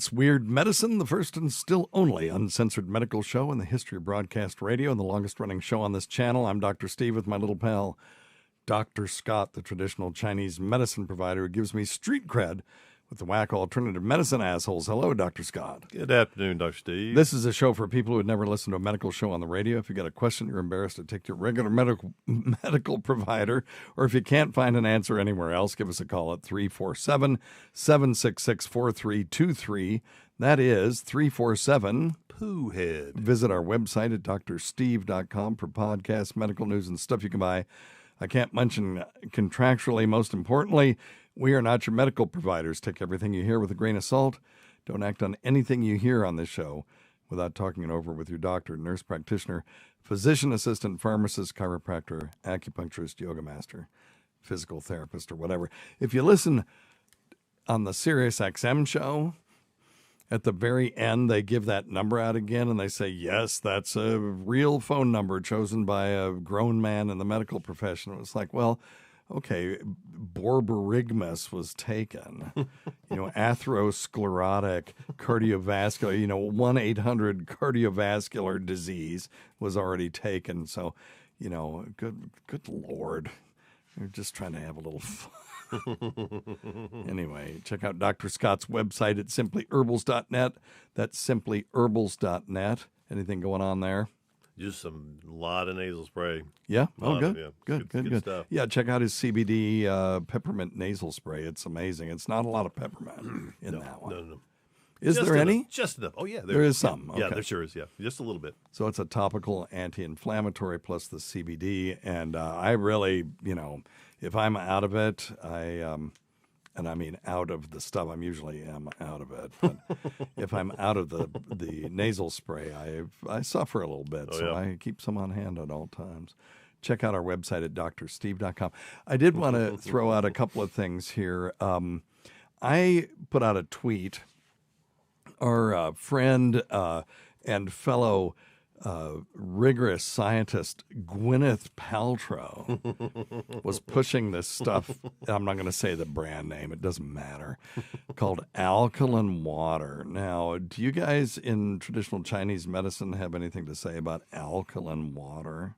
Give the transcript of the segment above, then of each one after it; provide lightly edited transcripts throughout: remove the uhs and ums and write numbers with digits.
It's Weird Medicine, the first and still only uncensored medical show in the history of broadcast radio and the longest-running show on this channel. I'm Dr. Steve with my little pal, Dr. Scott, the traditional Chinese medicine provider who gives me street cred with the whack alternative medicine assholes. Hello, Dr. Scott. Good afternoon, Dr. Steve. This is a show for people who had never listened to a medical show on the radio. If you got a question, you're embarrassed to take to your regular medical provider, or if you can't find an answer anywhere else, give us a call at 347-766-4323. That is 347 Poohhead. Visit our website at drsteve.com for podcasts, medical news, and stuff you can buy. I can't mention contractually, most importantly, we are not your medical providers. Take everything you hear with a grain of salt. Don't act on anything you hear on this show without talking it over with your doctor, nurse practitioner, physician assistant, pharmacist, chiropractor, acupuncturist, yoga master, physical therapist, or whatever. If you listen on the Sirius XM show, at the very end, they give that number out again, and they say, yes, that's a real phone number chosen by a grown man in the medical profession. It was like, well, okay, borborygmus was taken, atherosclerotic cardiovascular, 1-800 cardiovascular disease was already taken. So, good Lord, we're just trying to have a little fun. Anyway, check out Dr. Scott's website at simplyherbals.net. That's simplyherbals.net. Anything going on there? Just a lot of nasal spray. Yeah? Oh, good. Yeah. Good Stuff. Yeah, check out his CBD peppermint nasal spray. It's amazing. It's not a lot of peppermint in that one. No. Is Just there enough. any? Just enough. Oh, yeah. There is some. Yeah, Okay. there sure is. Yeah, just a little bit. So it's a topical anti-inflammatory plus the CBD. And I really, if I'm out of it, and I mean out of the stuff, I'm usually out of it. But if I'm out of the nasal spray, I suffer a little bit. Oh, so yeah. I keep some on hand at all times. Check out our website at drsteve.com. I did want to throw out a couple of things here. I put out a tweet. Our friend and fellow rigorous scientist Gwyneth Paltrow was pushing this stuff. I'm not going to say the brand name. It doesn't matter. Called alkaline water. Now, do you guys in traditional Chinese medicine have anything to say about alkaline water?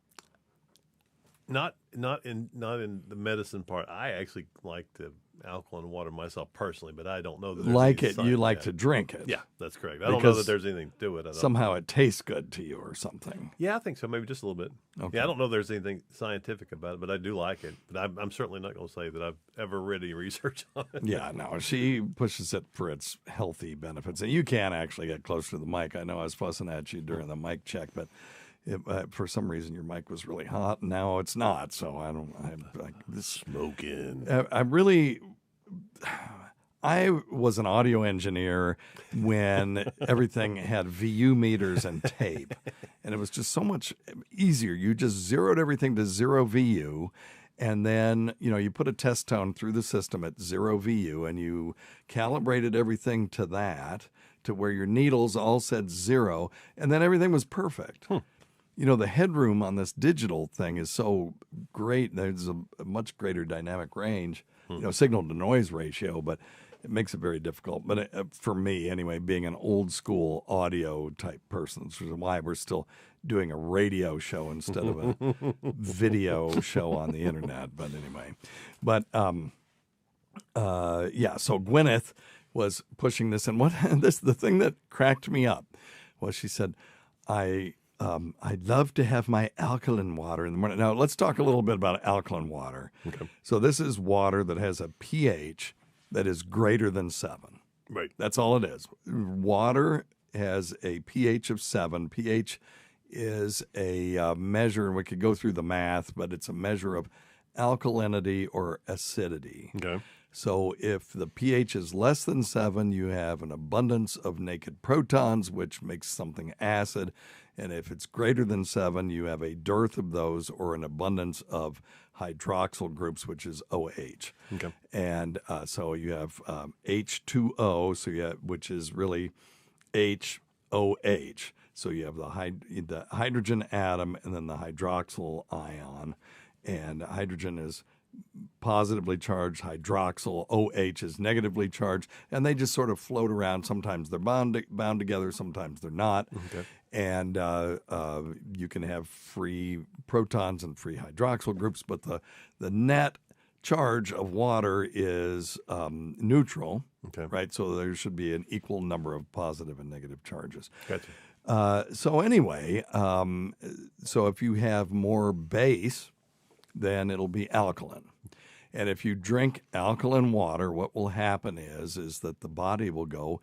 Not in the medicine part. I actually like the alkaline water myself personally, but I don't know that there's Like any it, science- you like yeah. to drink it. Yeah, that's correct. I don't know Because that there's anything to it. Somehow it tastes good to you or something. Yeah, I think so. Maybe just a little bit. Okay. Yeah, I don't know if there's anything scientific about it, but I do like it. But I'm certainly not going to say that I've ever read any research on it. Yeah, no, she pushes it for its healthy benefits. And you can actually get closer to the mic. I know I was fussing at you during the mic check, but for some reason your mic was really hot, and now it's not. So Smoking. I was an audio engineer when everything had VU meters and tape, and it was just so much easier. You just zeroed everything to 0 VU, and then, you put a test tone through the system at 0 VU, and you calibrated everything to that, to where your needles all said 0, and then everything was perfect. The headroom on this digital thing is so great. There's a much greater dynamic range, signal to noise ratio, but it makes it very difficult. But for me, anyway, being an old school audio type person, which is why we're still doing a radio show instead of a video show on the internet. But anyway, so Gwyneth was pushing this, and the thing that cracked me up was she said, I'd love to have my alkaline water in the morning. Now, let's talk a little bit about alkaline water. Okay. So this is water that has a pH that is greater than 7. Right. That's all it is. Water has a pH of 7. pH is a measure, and we could go through the math, but it's a measure of alkalinity or acidity. Okay. So if the pH is less than 7, you have an abundance of naked protons, which makes something acid. And if it's greater than 7, you have a dearth of those or an abundance of hydroxyl groups, which is OH. Okay. And so you have H2O, which is really HOH. So you have the hydrogen atom and then the hydroxyl ion. And hydrogen is positively charged, hydroxyl, OH is negatively charged, and they just sort of float around. Sometimes they're bound together, sometimes they're not. Okay. And you can have free protons and free hydroxyl groups, but the net charge of water is neutral, Okay. right? So there should be an equal number of positive and negative charges. Gotcha. So anyway, so if you have more base, then it'll be alkaline. And if you drink alkaline water, what will happen is that the body will go,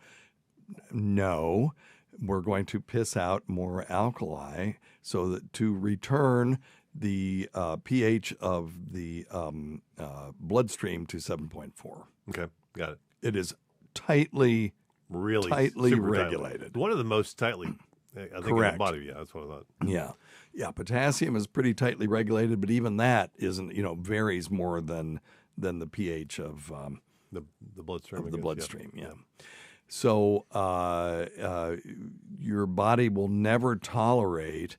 no, we're going to piss out more alkali so that to return the pH of the bloodstream to 7.4. Okay. Got it. It is tightly Super regulated. One of the most tightly, I think, Correct. in the body. Yeah, that's what I thought. Yeah. Potassium is pretty tightly regulated, but even that isn't, varies more than the pH of The bloodstream. the bloodstream. Yeah. So your body will never tolerate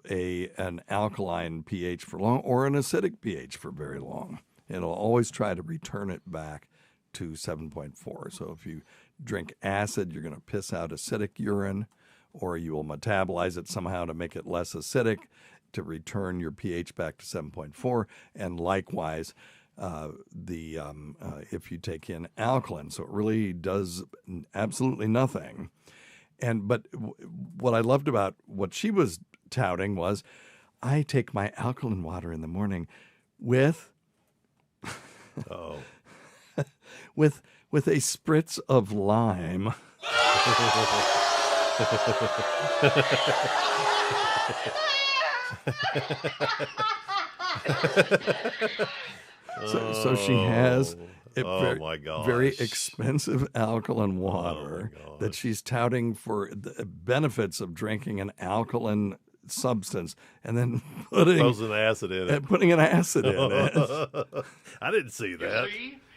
an alkaline pH for long or an acidic pH for very long. It'll always try to return it back to 7.4. So if you drink acid, you're going to piss out acidic urine, or you will metabolize it somehow to make it less acidic to return your pH back to 7.4. And likewise, if you take in alkaline, so it really does absolutely nothing. But what I loved about what she was touting was, I take my alkaline water in the morning with with a spritz of lime. So she has very expensive alkaline water that she's touting for the benefits of drinking an alkaline substance and then putting acid in it. Putting an acid in it. I didn't see that.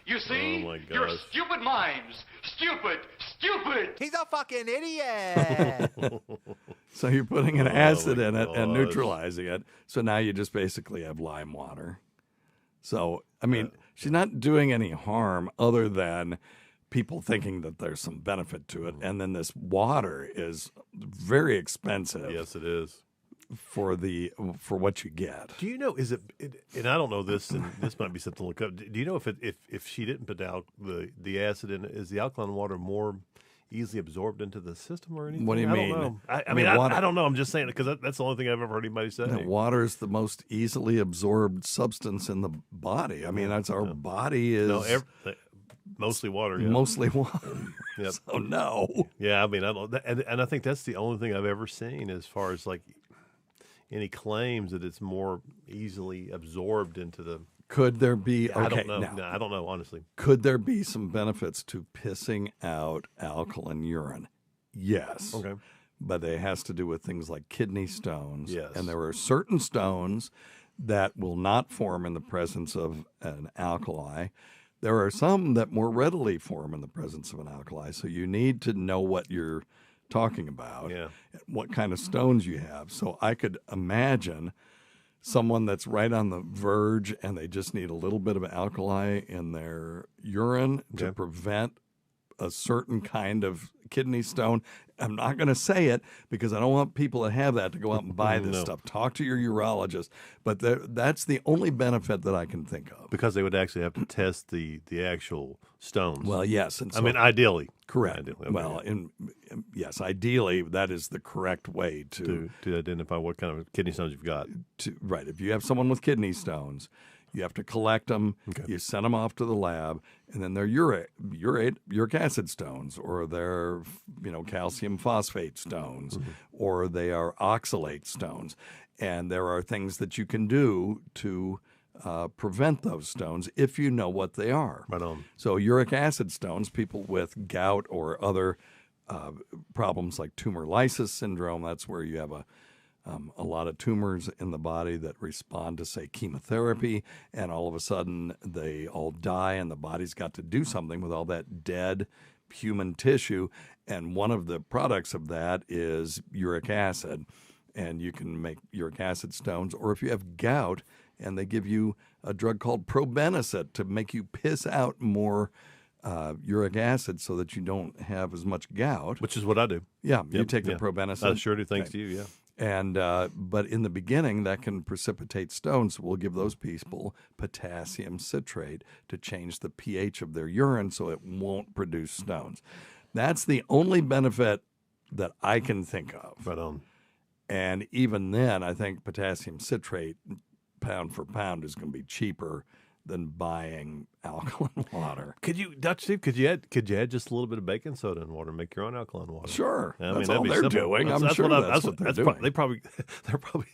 You see? Oh my Your gosh. stupid minds. Stupid. He's a fucking idiot. So you're putting an acid in it and gosh. neutralizing it. So now you just basically have lime water. So, I mean, she's not doing any harm other than people thinking that there's some benefit to it. And then this water is very expensive. Yes, it is. For what you get. Do you know? Is it? And I don't know this, and this might be something to look up. Do you know if she didn't put the acid in, is the alkaline water more easily absorbed into the system or anything? What do you mean? Don't know. I mean, mean, water, I don't know. I'm just saying it because that's the only thing I've ever heard anybody say. Water is the most easily absorbed substance in the body. I mean, that's our body is mostly water. Yeah. Mostly water. Yep. So no. Yeah, I mean, I don't, and I think that's the only thing I've ever seen as far as like any claims that it's more easily absorbed into the. Could there be? Okay, I don't know. now, No, I don't know, honestly. Could there be some benefits to pissing out alkaline urine? Yes. Okay. But it has to do with things like kidney stones. Yes. And there are certain stones that will not form in the presence of an alkali. There are some that more readily form in the presence of an alkali. So you need to know what you're talking about, what kind of stones you have. So I could imagine someone that's right on the verge and they just need a little bit of alkali in their urine to prevent a certain kind of kidney stone. I'm not going to say it because I don't want people that have that to go out and buy this stuff. Talk to your urologist. But that's the only benefit that I can think of. Because they would actually have to test the actual stones. Well, yes. And so, I mean, ideally. Correct. Ideally, okay. Well, yes, ideally, that is the correct way to identify what kind of kidney stones you've got. Right. If you have someone with kidney stones, you have to collect them. Okay. You send them off to the lab, and then they're uric acid stones, or they're calcium phosphate stones, or they are oxalate stones. And there are things that you can do to prevent those stones if you know what they are. Right on. So uric acid stones, people with gout or other problems like tumor lysis syndrome, that's where you have a lot of tumors in the body that respond to, say, chemotherapy, and all of a sudden they all die, and the body's got to do something with all that dead human tissue. And one of the products of that is uric acid. And you can make uric acid stones, or if you have gout and they give you a drug called probenecid to make you piss out more uric acid so that you don't have as much gout. Which is what I do. Yeah, you Yep, take the yeah. probenecid. I sure do. Thanks to you, yeah. And but in the beginning, that can precipitate stones. So we'll give those people potassium citrate to change the pH of their urine so it won't produce stones. That's the only benefit that I can think of. Right on. And even then, I think potassium citrate, pound for pound, is going to be cheaper than buying alkaline water. Dutch Steve, could you add just a little bit of baking soda in water and make your own alkaline water? Sure. I mean, That's that'd all be they're simple. doing. That's- I'm that's sure what that's what they're that's doing. they're probably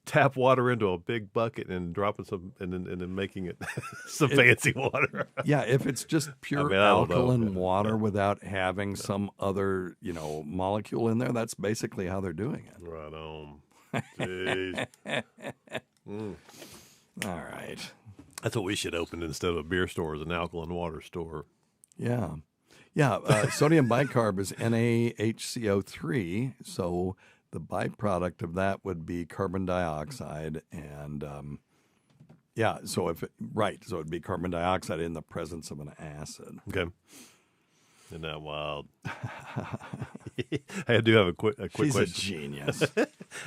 tap water into a big bucket and dropping some and then making it some fancy water. Yeah, if it's just pure I don't know. alkaline water without having some other, molecule in there, that's basically how they're doing it. Right on. Jeez. All right. That's what we should open instead of a beer store as an alkaline water store. Yeah. Yeah. Sodium bicarb is NaHCO3. So the byproduct of that would be carbon dioxide. And so it'd be carbon dioxide in the presence of an acid. Okay. Isn't that wild? Hey, I do have a quick She's question. a genius.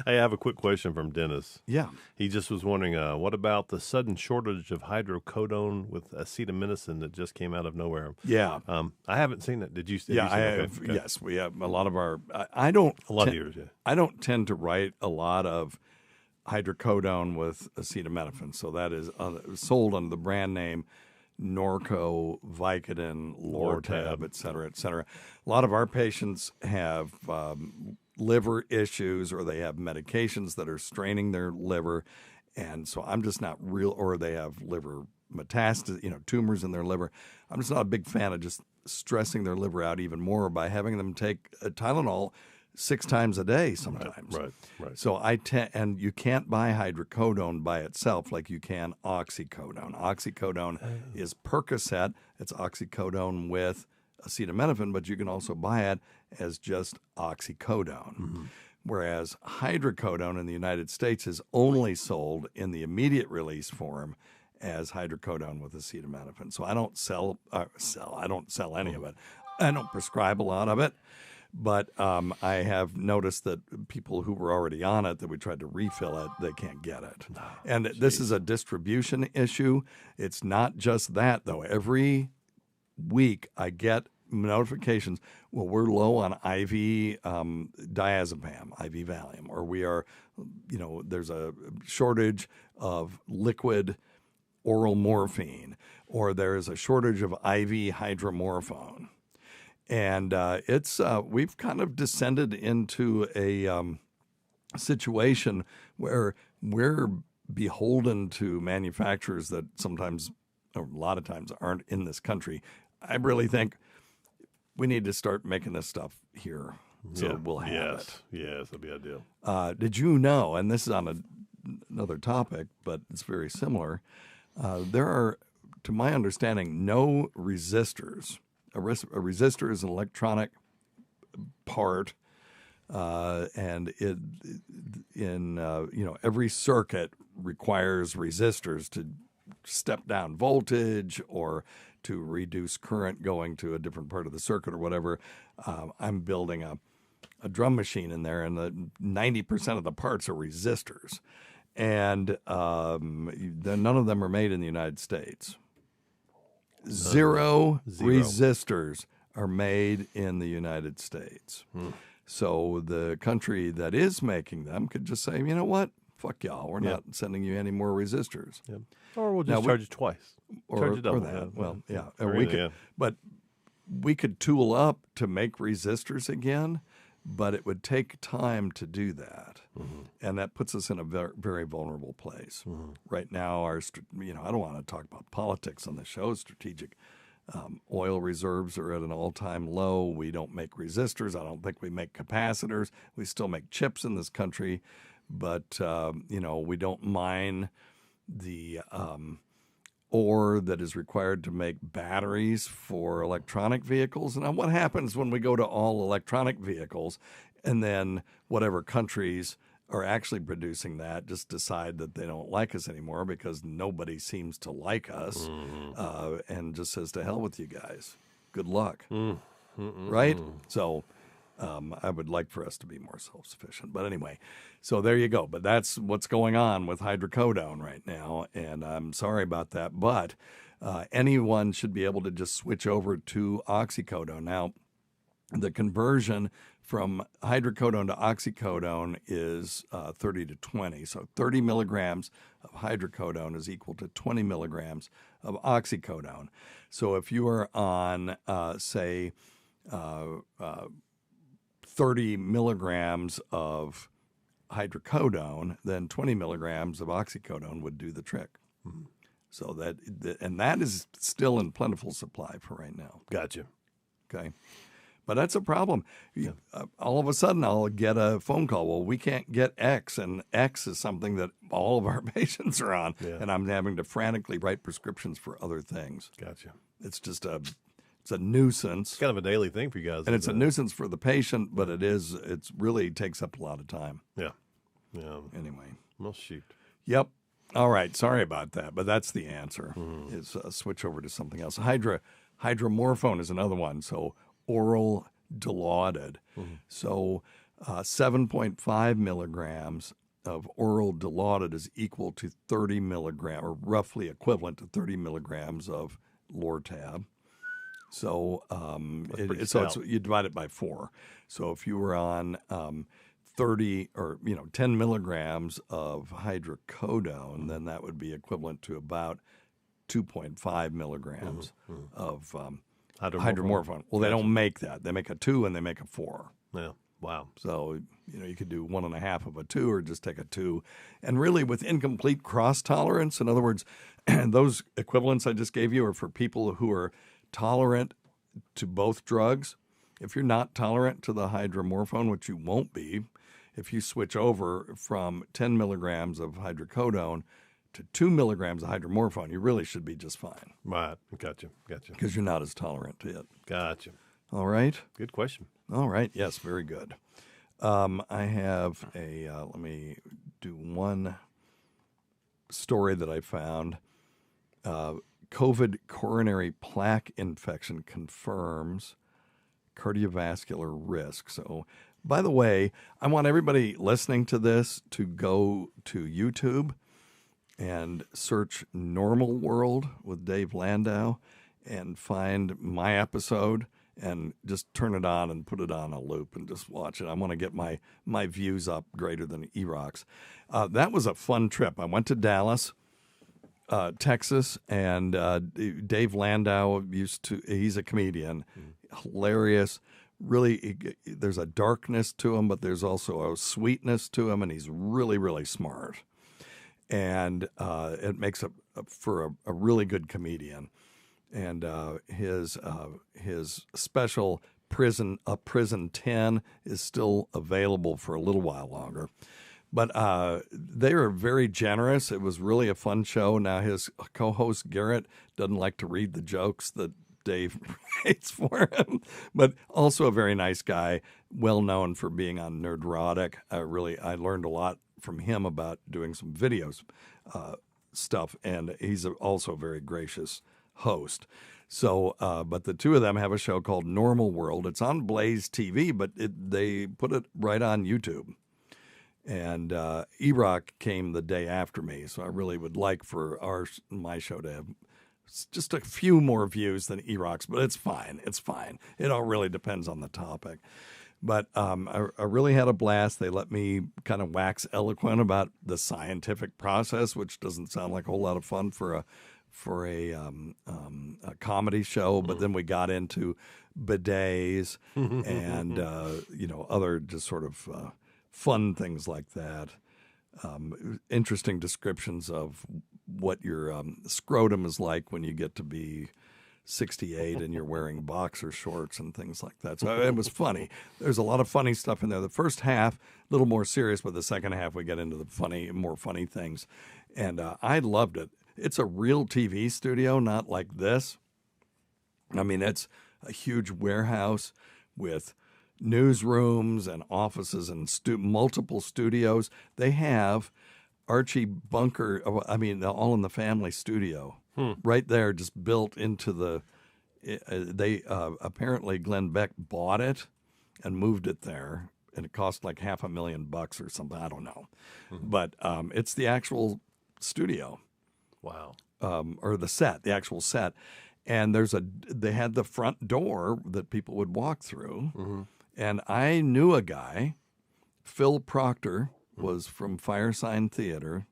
I have a quick question from Dennis. Yeah. He just was wondering, what about the sudden shortage of hydrocodone with acetaminophen that just came out of nowhere? Yeah. I haven't seen that. Did you? Yeah, have you I seen it? have. Okay. Yes, we have a lot of our. I don't. A lot of yours, yeah. I don't tend to write a lot of hydrocodone with acetaminophen, so that is sold under the brand name Norco, Vicodin, Lortab, et cetera, et cetera. A lot of our patients have liver issues, or they have medications that are straining their liver, and so I'm just not real. Or they have liver metastasis, tumors in their liver. I'm just not a big fan of just stressing their liver out even more by having them take Tylenol 6 times a day sometimes. Right. So and you can't buy hydrocodone by itself like you can oxycodone. Oxycodone is Percocet. It's oxycodone with acetaminophen, but you can also buy it as just oxycodone. Mm-hmm. Whereas hydrocodone in the United States is only sold in the immediate release form as hydrocodone with acetaminophen. So I don't sell any of it. I don't prescribe a lot of it. But I have noticed that people who were already on it, that we tried to refill it, they can't get it. And this is a distribution issue. It's not just that, though. Every week I get notifications, well, we're low on IV diazepam, IV Valium, or we are, there's a shortage of liquid oral morphine, or there's a shortage of IV hydromorphone. And we've kind of descended into a situation where we're beholden to manufacturers that sometimes, or a lot of times, aren't in this country. I really think we need to start making this stuff here, so we'll have it. Yes, that'd be ideal. Did you know, and this is on another topic, but it's very similar, there are, to my understanding, no resistors. A resistor is an electronic part, and every circuit requires resistors to step down voltage or to reduce current going to a different part of the circuit or whatever. I'm building a drum machine in there, and 90% of the parts are resistors, and none of them are made in the United States. Zero resistors are made in the United States. So the country that is making them could just say, you know what? Fuck y'all. We're not sending you any more resistors. Yeah. Or we'll just charge you twice. Charge you double. Or that. Well, yeah. Or we could, but we could tool up to make resistors again, but it would take time to do that. Mm-hmm. And that puts us in a very, very vulnerable place. Mm-hmm. Right now, I don't want to talk about politics on the show. Strategic oil reserves are at an all-time low. We don't make resistors. I don't think we make capacitors. We still make chips in this country, but, we don't mine the ore that is required to make batteries for electronic vehicles. And what happens when we go to all electronic vehicles and then whatever countries are actually producing that just decide that they don't like us anymore because nobody seems to like us, and just says, to hell with you guys. Good luck. Right? So I would like for us to be more self-sufficient. But anyway, so there you go. But that's what's going on with hydrocodone right now, and I'm sorry about that. But anyone should be able to just switch over to oxycodone. Now, the conversion from hydrocodone to oxycodone is 30 to 20. So 30 milligrams of hydrocodone is equal to 20 milligrams of oxycodone. So if you are on, say, 30 milligrams of hydrocodone, then 20 milligrams of oxycodone would do the trick. So that is still in plentiful supply for right now. Gotcha. Okay. But that's a problem. All of a sudden, I'll get a phone call. Well, we can't get X, and X is something that all of our patients are on, and I'm having to frantically write prescriptions for other things. Gotcha. It's just it's a nuisance. It's kind of a daily thing for you guys. And it's a nuisance for the patient, but it really takes up a lot of time. Yeah. Anyway. Well, shoot. Yep. All right. Sorry about that, but that's the answer. Is switch over to something else. Hydromorphone is another one. So oral dilaudid. So 7.5 milligrams of oral dilaudid is equal to 30 milligrams, or roughly equivalent to 30 milligrams of Lortab. So you divide it by 4. So if you were on 30 or 10 milligrams of hydrocodone, then that would be equivalent to about 2.5 milligrams of hydromorphone. Well, they don't make that. They make a 2 and they make a 4. Yeah. Wow. So, you could do 1.5 of a 2 or just take a 2. And really with incomplete cross tolerance, in other words, those equivalents I just gave you are for people who are tolerant to both drugs. If you're not tolerant to the hydromorphone, which you won't be, if you switch over from 10 milligrams of hydrocodone to 2 milligrams of hydromorphone, you really should be just fine. Right. Gotcha. Because you're not as tolerant to it. Gotcha. All right. Good question. All right. Yes, very good. I have let me do one story that I found. COVID coronary plaque infection confirms cardiovascular risk. So, by the way, I want everybody listening to this to go to YouTube and search Normal World with Dave Landau and find my episode and just turn it on and put it on a loop and just watch it. I want to get my views up greater than E-Rock's. That was a fun trip. I went to Dallas, Texas, and Dave Landau he's a comedian, hilarious. Really, there's a darkness to him, but there's also a sweetness to him, and he's really, really smart. And it makes for a really good comedian. And his special Prison 10 is still available for a little while longer. But they are very generous. It was really a fun show. Now, his co-host Garrett doesn't like to read the jokes that Dave writes for him, but also a very nice guy, well known for being on Nerdrotic. I learned a lot from him about doing some videos stuff, and he's also a very gracious host. So, but the two of them have a show called Normal World. It's on Blaze TV, but they put it right on YouTube. And E-Rock came the day after me, so I really would like for my show to have just a few more views than E-Rock's, but it's fine. It's fine. It all really depends on the topic. But I really had a blast. They let me kind of wax eloquent about the scientific process, which doesn't sound like a whole lot of fun for a comedy show. But then we got into bidets and other just sort of fun things like that. Interesting descriptions of what your scrotum is like when you get to be 68 and you're wearing boxer shorts and things like that. So it was funny. There's a lot of funny stuff in there. The first half, a little more serious, but the second half we get into the more funny things. And I loved it. It's a real TV studio, not like this. I mean, it's a huge warehouse with newsrooms and offices and multiple studios. They have Archie Bunker, the All in the Family studio right there, just built into the. They apparently Glenn Beck bought it and moved it there, and it cost like $500,000 or something. I don't know, but it's the actual studio. Wow. Or the actual set, and they had the front door that people would walk through, and I knew a guy, Phil Proctor, was from Firesign Theater,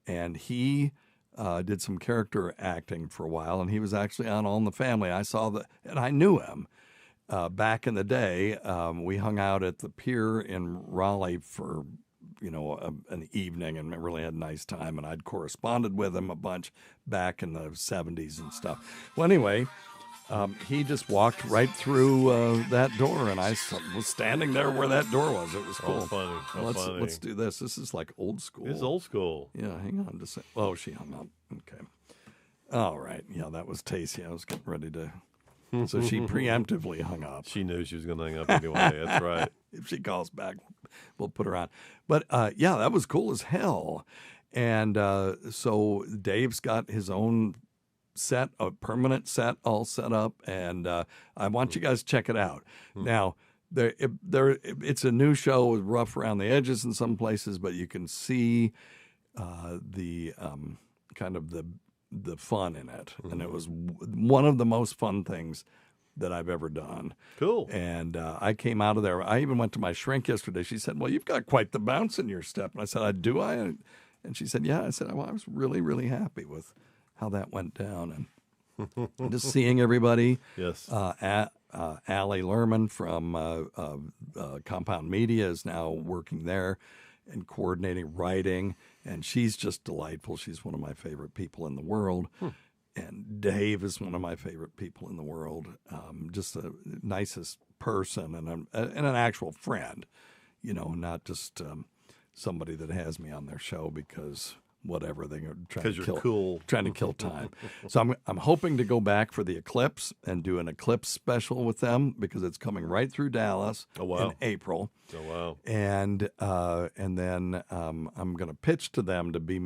and he did some character acting for a while, and he was actually on All in the Family. I saw that, and I knew him back in the day. We hung out at the pier in Raleigh for an evening and really had a nice time, and I'd corresponded with him a bunch back in the 70s and stuff. Well, anyway, he just walked right through that door, and I was standing there where that door was. It was cool. Oh, funny. Oh, funny. Let's do this. This is like old school. It's old school. Yeah, hang on just a second. Oh, she hung up. Okay. All right. Yeah, that was Tacy. I was getting ready to... So she preemptively hung up. She knew she was going to hang up anyway. That's right. If she calls back, we'll put her on. But yeah, that was cool as hell. And so Dave's got his own set, a permanent set all set up, and I want you guys to check it out. Now, it's a new show, rough around the edges in some places, but you can see the kind of the fun in it, and it was one of the most fun things that I've ever done. Cool. And I came out of there. I even went to my shrink yesterday. She said, "Well, you've got quite the bounce in your step." And I said, "Do I?" And she said, "Yeah." I said, "Well, I was really, really happy with how that went down, and just seeing everybody." Yes. Allie Lerman from Compound Media is now working there and coordinating writing, and she's just delightful. She's one of my favorite people in the world. And Dave is one of my favorite people in the world. Just the nicest person and an actual friend, not just somebody that has me on their show because whatever they're trying to kill time. So I'm hoping to go back for the eclipse and do an eclipse special with them because it's coming right through Dallas in April. Oh wow! And then I'm going to pitch to them to be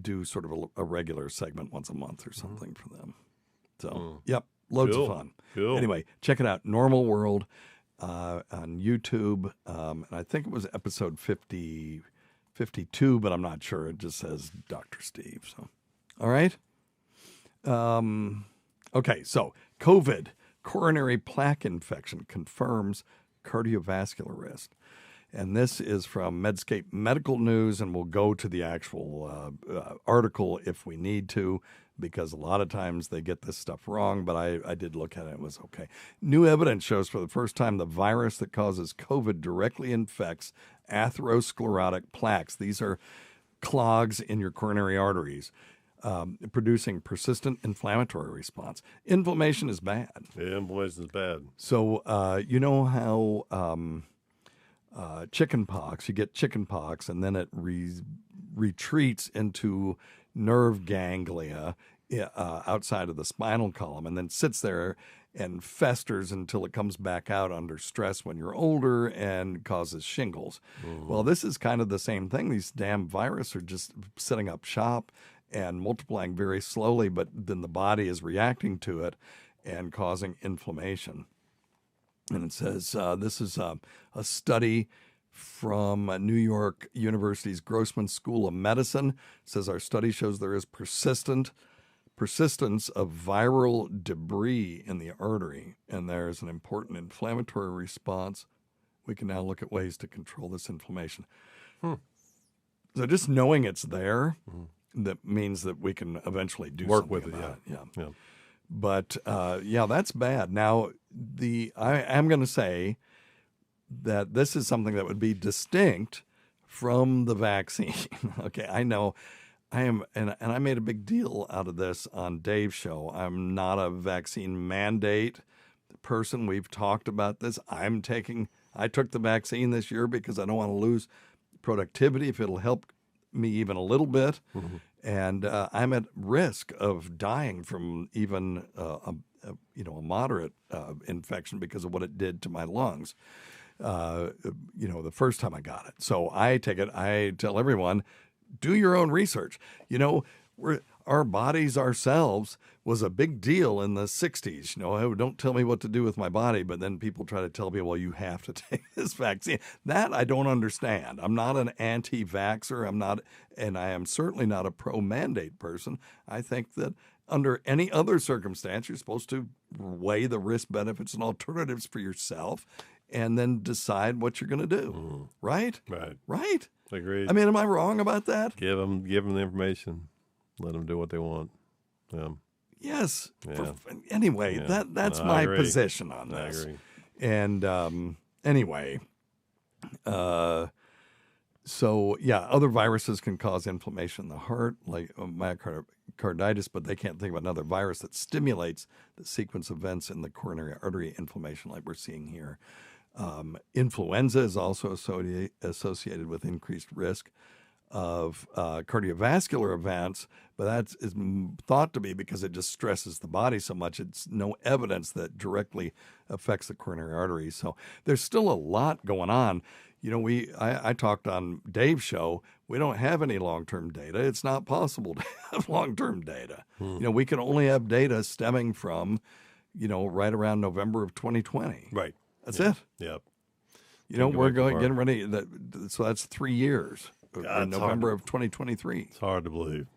do sort of a regular segment once a month or something for them. So yep, loads of fun. Cool. Anyway, check it out, Normal World on YouTube, and I think it was episode 52, but I'm not sure. It just says Dr. Steve. So, all right. Okay, so COVID, coronary plaque infection confirms cardiovascular risk. And this is from Medscape Medical News, and we'll go to the actual article if we need to, because a lot of times they get this stuff wrong, but I did look at it. It was okay. New evidence shows for the first time the virus that causes COVID directly infects atherosclerotic plaques. These are clogs in your coronary arteries, producing persistent inflammatory response. Inflammation is bad. Yeah, inflammation is bad. So you know how chicken pox, you get chicken pox, and then it retreats into nerve ganglia outside of the spinal column and then sits there and festers until it comes back out under stress when you're older and causes shingles. Well, this is kind of the same thing. These damn viruses are just setting up shop and multiplying very slowly, but then the body is reacting to it and causing inflammation. And it says this is a study from New York University's Grossman School of Medicine. It says our study shows there is persistence of viral debris in the artery, and there is an important inflammatory response. We can now look at ways to control this inflammation. So just knowing it's there, that means that we can eventually do Work something with it. about Yeah. it. Yeah. But yeah, that's bad. Now, I am going to say that this is something that would be distinct from the vaccine. Okay, I know I am, and I made a big deal out of this on Dave's show. I'm not a vaccine mandate person. We've talked about this. I took the vaccine this year because I don't want to lose productivity if it'll help me even a little bit. And I'm at risk of dying from even a moderate infection because of what it did to my lungs. The first time I got it. So I tell everyone, do your own research. Our bodies ourselves was a big deal in the 60s. Oh, don't tell me what to do with my body, but then people try to tell me, well, you have to take this vaccine. That I don't understand. I'm not an anti-vaxxer. And I am certainly not a pro-mandate person. I think that under any other circumstance, you're supposed to weigh the risk, benefits, and alternatives for yourself and then decide what you're going to do. Right? Right? Agreed. I mean, am I wrong about that? Give them the information. Let them do what they want. Yes. Yeah. Anyway, that's my position on this. I agree. And anyway, other viruses can cause inflammation in the heart, like myocarditis, but they can't think of another virus that stimulates the sequence of events in the coronary artery inflammation like we're seeing here. Influenza is also associated with increased risk of cardiovascular events, but that is thought to be because it just stresses the body so much. It's no evidence that directly affects the coronary arteries. So there's still a lot going on. I talked on Dave's show. We don't have any long-term data. It's not possible to have long-term data. We can only have data stemming from, right around November of 2020. Right. That's it. Yep. We're getting ready. So that's 3 years. God, in November of 2023. It's hard to believe.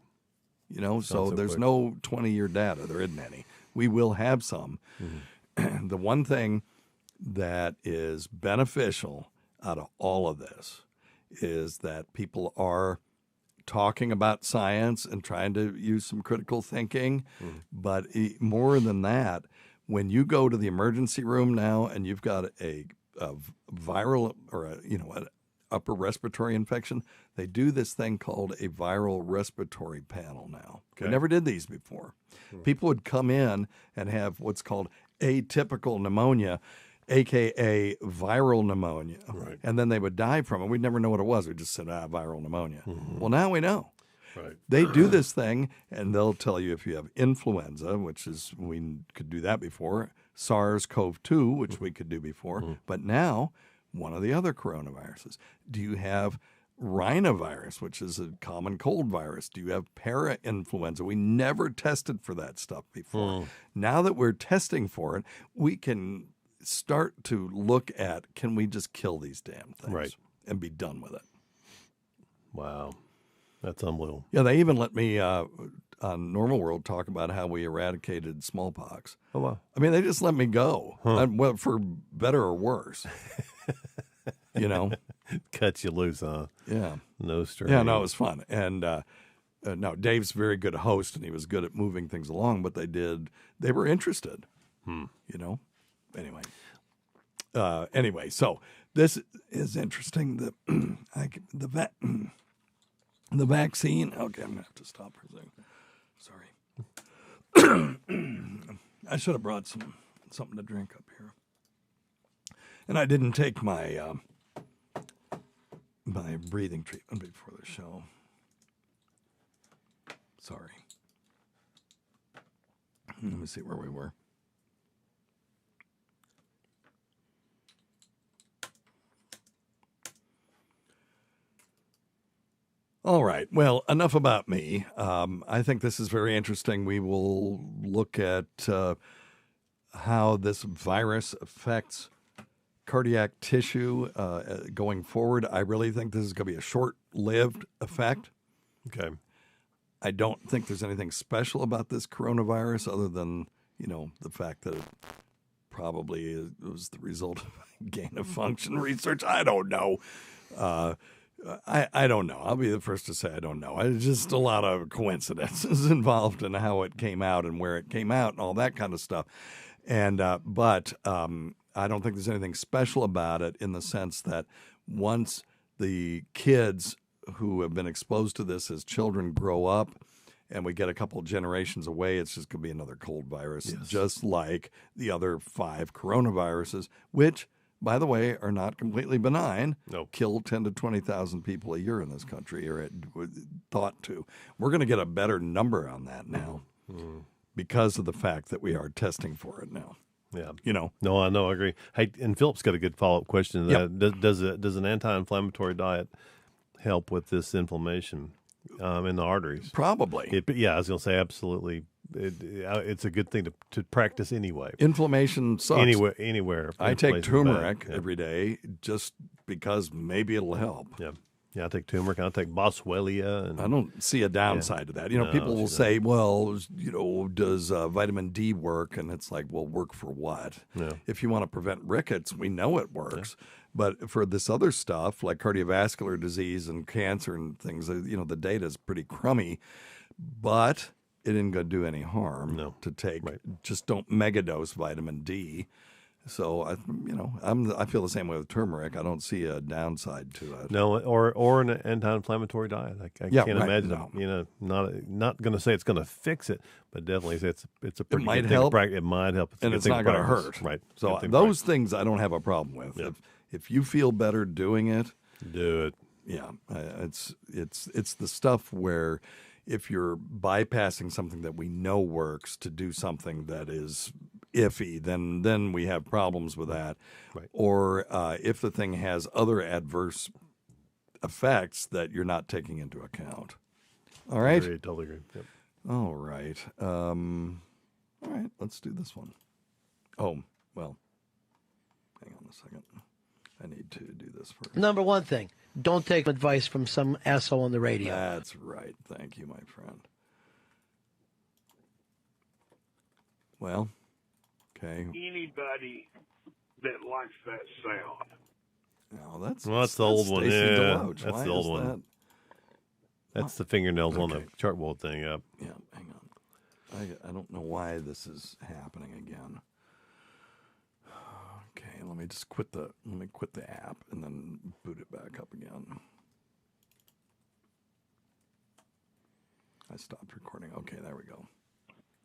So there's quick. no 20-year data. There isn't any. We will have some. The one thing that is beneficial out of all of this is that people are talking about science and trying to use some critical thinking. But more than that, when you go to the emergency room now and you've got a viral or an upper respiratory infection, they do this thing called a viral respiratory panel now. We never did these before. People would come in and have what's called atypical pneumonia, a.k.a. viral pneumonia, and then they would die from it. We'd never know what it was. We just said, viral pneumonia. Well, now we know. Right. They do this thing, and they'll tell you if you have influenza, which is, we could do that before, SARS-CoV-2, which we could do before, but now one of the other coronaviruses. Do you have rhinovirus, which is a common cold virus? Do you have para-influenza? We never tested for that stuff before. Now that we're testing for it, we can start to look at, can we just kill these damn things and be done with it? Wow. That's unbelievable. Yeah, they even let me on Normal World talk about how we eradicated smallpox. Oh, wow. I mean, they just let me go, well, for better or worse. Cut you loose, huh? Yeah. No strings. Yeah, no, it was fun. And no, Dave's a very good host, and he was good at moving things along, but they were interested, Anyway, so this is interesting. The vaccine. Okay, I'm going to have to stop for a second. Sorry. I should have brought something to drink up here. And I didn't take my my breathing treatment before the show. Sorry. Let me see where we were. All right. Well, enough about me. I think this is very interesting. We will look at how this virus affects cardiac tissue going forward. I really think this is going to be a short-lived effect. Okay. I don't think there's anything special about this coronavirus other than, the fact that it probably was the result of gain-of-function research. I don't know. I don't know. I'll be the first to say I don't know. It's just a lot of coincidences involved in how it came out and where it came out and all that kind of stuff. And but I don't think there's anything special about it in the sense that once the kids who have been exposed to this as children grow up and we get a couple of generations away, it's just going to be another cold virus, just like the other 5 coronaviruses, which, by the way, are not completely benign. Nope. Kill 10 to 20,000 people a year in this country, or thought to. We're going to get a better number on that now. because of the fact that we are testing for it now. Yeah. No, I know. I agree. Hey, and Philip's got a good follow-up question to that. Yep. Does an anti-inflammatory diet help with this inflammation in the arteries? Probably. I was going to say absolutely. It's a good thing to practice anyway. Inflammation sucks. Anywhere. I take turmeric every day just because maybe it'll help. Yeah. Yeah, I take turmeric. I take boswellia. And I don't see a downside to that. People will say, well, does vitamin D work? And it's like, well, work for what? Yeah. If you want to prevent rickets, we know it works. Yeah. But for this other stuff, like cardiovascular disease and cancer and things, the data is pretty crummy. But it isn't going to do any harm to take. Right. Just don't megadose vitamin D. So I feel the same way with turmeric. I don't see a downside to it. No, or an anti-inflammatory diet. I can't imagine. No. Not going to say it's going to fix it, but definitely say it's a pretty it might good help. It might help, and it's not going to hurt. Right. So those things I don't have a problem with. Yep. If you feel better doing it, do it. Yeah, it's the stuff where if you're bypassing something that we know works to do something that is iffy, then we have problems with that. Right. Or if the thing has other adverse effects that you're not taking into account. All right? Totally agree. Yep. All right. All right, let's do this one. Oh, well, hang on a second. I need to do this first. Number one thing, don't take advice from some asshole on the radio. That's right. Thank you, my friend. Well, okay. Anybody that likes that sound. No, that's the old one. Stacey Yeah, Deloach. that's Why the old is one. that? That's the fingernails on the chartboard thing. Yep. Yeah, hang on. I don't know why this is happening again. Okay, let me quit the app and then boot it back up again. I stopped recording. Okay, there we go.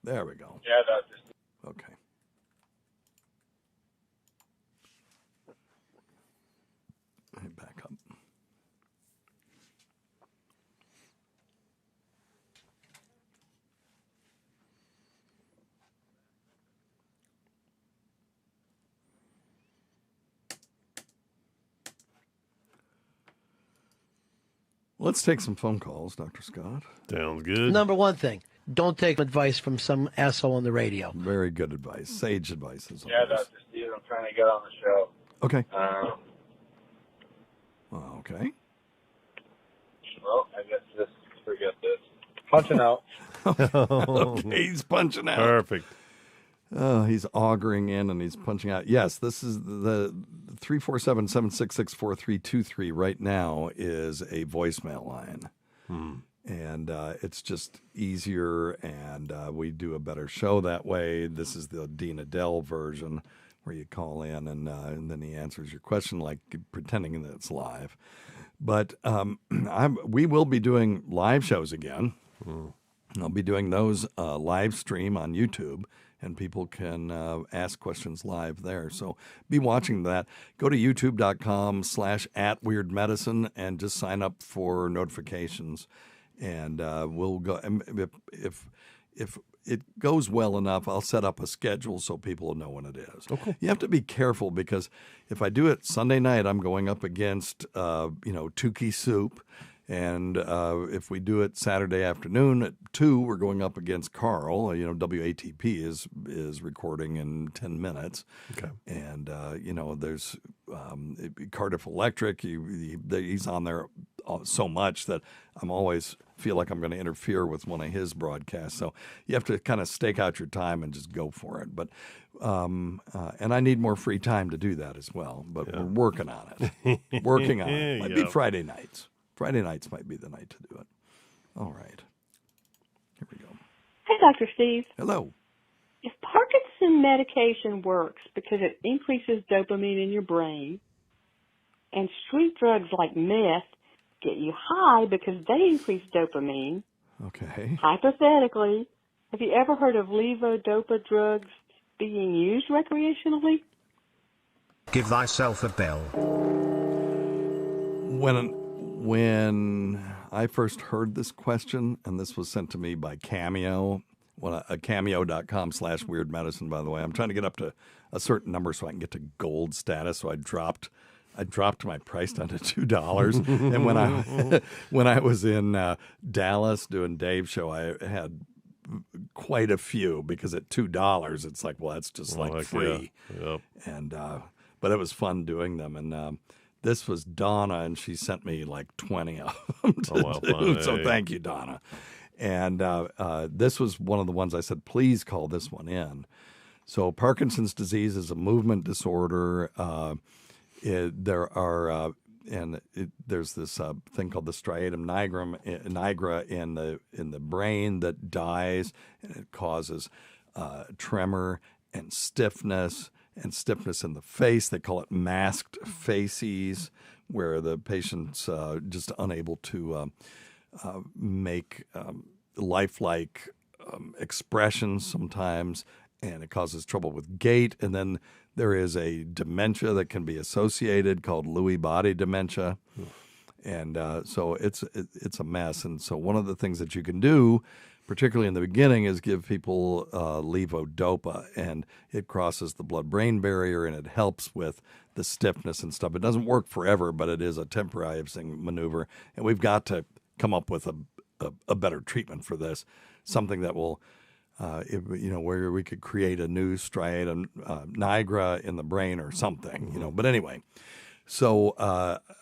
There we go. Yeah, that's just... Okay. Let me back up. Let's take some phone calls, Dr. Scott. Sounds good. Number one thing, don't take advice from some asshole on the radio. Very good advice. Sage advice is Yeah, Dr. Steve, I'm trying to get on the show. Okay. Okay. Well, I guess just forget this. Punching out. Okay, he's punching out. Perfect. Oh, he's auguring in and he's punching out. Yes, this is the 347-766-4323 right now is a voicemail line. And it's just easier, and we do a better show that way. This is the Dean Adele version where you call in and then he answers your question like pretending that it's live. But we will be doing live shows again. I'll be doing those live stream on YouTube, and people can ask questions live there. So be watching that. Go to youtube.com/@weirdmedicine and just sign up for notifications. And we'll go. If it goes well enough, I'll set up a schedule so people will know when it is. Okay. You have to be careful because if I do it Sunday night, I'm going up against Tukey Soup. And if we do it Saturday afternoon at 2, we're going up against Carl. WATP is recording in 10 minutes. Okay. And, there's Cardiff Electric. He's on there so much that I'm always feel like I'm going to interfere with one of his broadcasts. So you have to kind of stake out your time and just go for it. But and I need more free time to do that as well. But we're working on it. Working on it. Might be Friday nights. Friday nights might be the night to do it. All right. Here we go. Hey, Dr. Steve. Hello. If Parkinson medication works because it increases dopamine in your brain, and street drugs like meth get you high because they increase dopamine, okay. Hypothetically, have you ever heard of L-Dopa drugs being used recreationally? Give thyself a bell. When I first heard this question, and this was sent to me by Cameo, cameo.com/weirdmedicine, by the way. I'm trying to get up to a certain number so I can get to gold status. So I dropped my price down to $2. And when I was in Dallas doing Dave's show, I had quite a few, because at $2 it's like, well, that's just like free. Yeah. Yep. And but it was fun doing them. And this was Donna, and she sent me like 20 of them to do. So thank you, Donna. And this was one of the ones I said, please call this one in. So Parkinson's disease is a movement disorder. There's this thing called the striatum nigra in the brain that dies, and it causes tremor and stiffness in the face. They call it masked facies, where the patient's just unable to make lifelike expressions sometimes, and it causes trouble with gait. And then there is a dementia that can be associated called Lewy body dementia. And so it's a mess. And so one of the things that you can do, particularly in the beginning, is give people L-Dopa, and it crosses the blood-brain barrier, and it helps with the stiffness and stuff. It doesn't work forever, but it is a temporizing maneuver. And we've got to come up with a better treatment for this, something that will where we could create a new striatum nigra in the brain or something, But anyway, so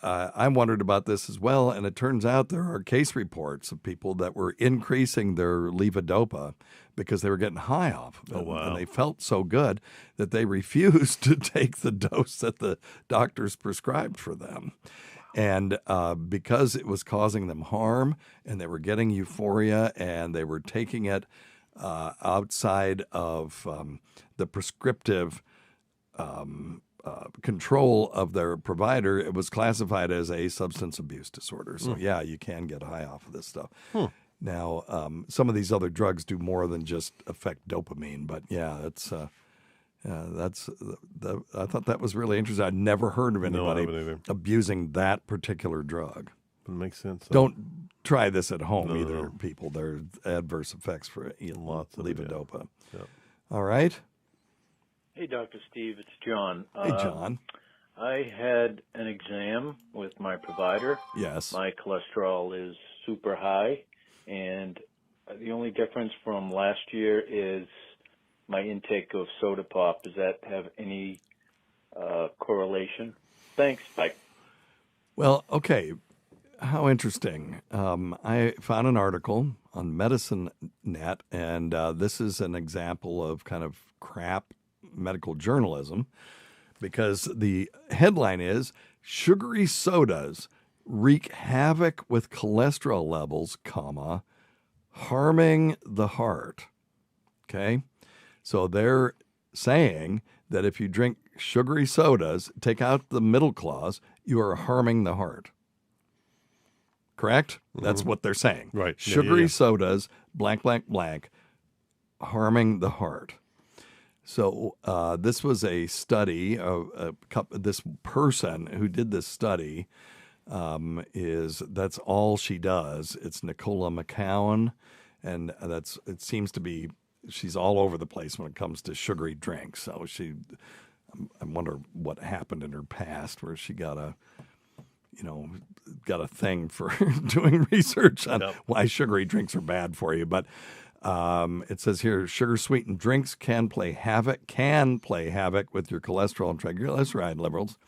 I wondered about this as well, and it turns out there are case reports of people that were increasing their levodopa because they were getting high off of it. Oh, wow. And they felt so good that they refused to take the dose that the doctors prescribed for them. And because it was causing them harm, and they were getting euphoria, and they were taking it outside of the prescriptive control of their provider, it was classified as a substance abuse disorder. So, yeah, you can get high off of this stuff. Now, some of these other drugs do more than just affect dopamine, but yeah, I thought that was really interesting. I'd never heard of anybody abusing that particular drug. It makes sense. Don't try this at home either, people. There are adverse effects for lots of levodopa. Yep. All right. Hey, Dr. Steve, it's John. Hey, John. I had an exam with my provider. Yes. My cholesterol is super high, and the only difference from last year is my intake of soda pop. Does that have any correlation? Thanks. Bye. Well, okay. How interesting. I found an article on MedicineNet, and this is an example of kind of crap medical journalism, because the headline is, sugary sodas wreak havoc with cholesterol levels, harming the heart. Okay? So they're saying that if you drink sugary sodas, take out the middle clause, you are harming the heart. Correct? That's what they're saying. Right. Sugary sodas, blank, blank, blank, harming the heart. So this was a study of this person who did this study. That's all she does. It's Nicola McCowan, and it seems to be, she's all over the place when it comes to sugary drinks. So I wonder what happened in her past where she got a thing for doing research on why sugary drinks are bad for you. But it says here, sugar-sweetened drinks can play havoc with your cholesterol and triglyceride levels,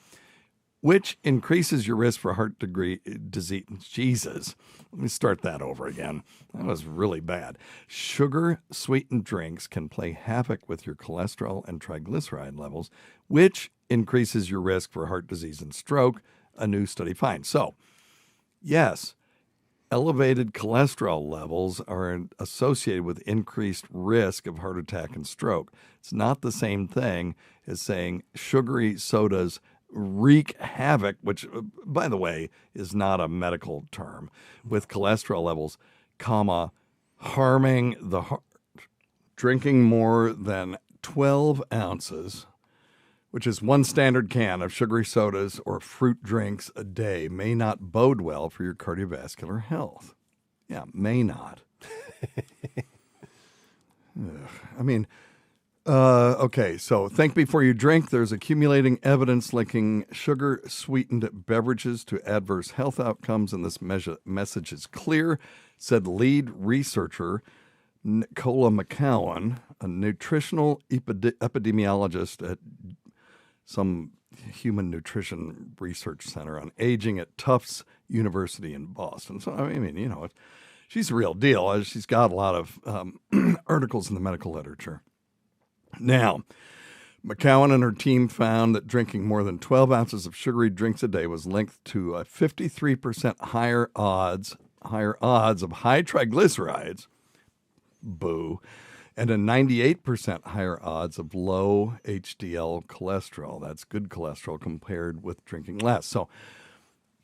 which increases your risk for heart disease. Jesus, let me start that over again. That was really bad. Sugar-sweetened drinks can play havoc with your cholesterol and triglyceride levels, which increases your risk for heart disease and stroke, a new study finds. So, yes, elevated cholesterol levels are associated with increased risk of heart attack and stroke. It's not the same thing as saying sugary sodas wreak havoc, which, by the way, is not a medical term, with cholesterol levels, harming the heart. Drinking more than 12 ounces, which is one standard can of sugary sodas or fruit drinks a day, may not bode well for your cardiovascular health. Yeah, may not. I mean, okay, so think before you drink. There's accumulating evidence linking sugar-sweetened beverages to adverse health outcomes, and this message is clear, said lead researcher Nicola McCowan, a nutritional epidemiologist at some human nutrition research center on aging at Tufts University in Boston. So, I mean, you know, she's a real deal. She's got a lot of articles in the medical literature. Now, McCowan and her team found that drinking more than 12 ounces of sugary drinks a day was linked to a 53% higher odds of high triglycerides, boo, and a 98% higher odds of low HDL cholesterol. That's good cholesterol compared with drinking less. So